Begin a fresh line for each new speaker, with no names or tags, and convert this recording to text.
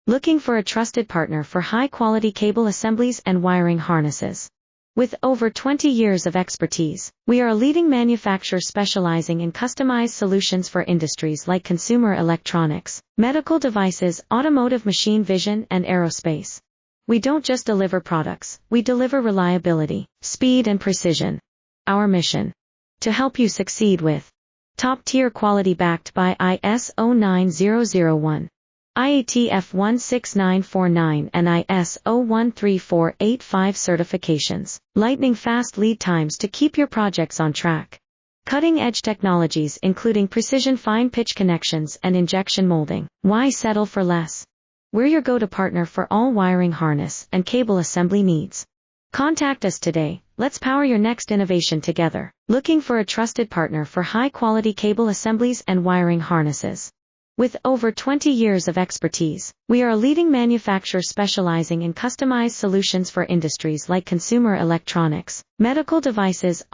Looking for a trusted partner for high-quality cable assemblies and wiring harnesses. With over 20 years of expertise, we are a leading manufacturer specializing in customized solutions for industries like consumer electronics, medical devices, automotive machine vision, and aerospace. We don't just deliver products, we deliver reliability, speed, and precision. Our mission: to help you succeed with top-tier quality backed by ISO 9001. IATF 16949 and ISO 13485 certifications, lightning-fast lead times to keep your projects on track. Cutting-edge technologies including precision fine-pitch connections and injection molding. Why settle for less? We're your go-to partner for all wiring harness and cable assembly needs. Contact us today. Let's power your next innovation together. Looking for a trusted partner for high-quality cable assemblies and wiring harnesses. With over 20 years of expertise, we are a leading manufacturer specializing in customized solutions for industries like consumer electronics, medical devices,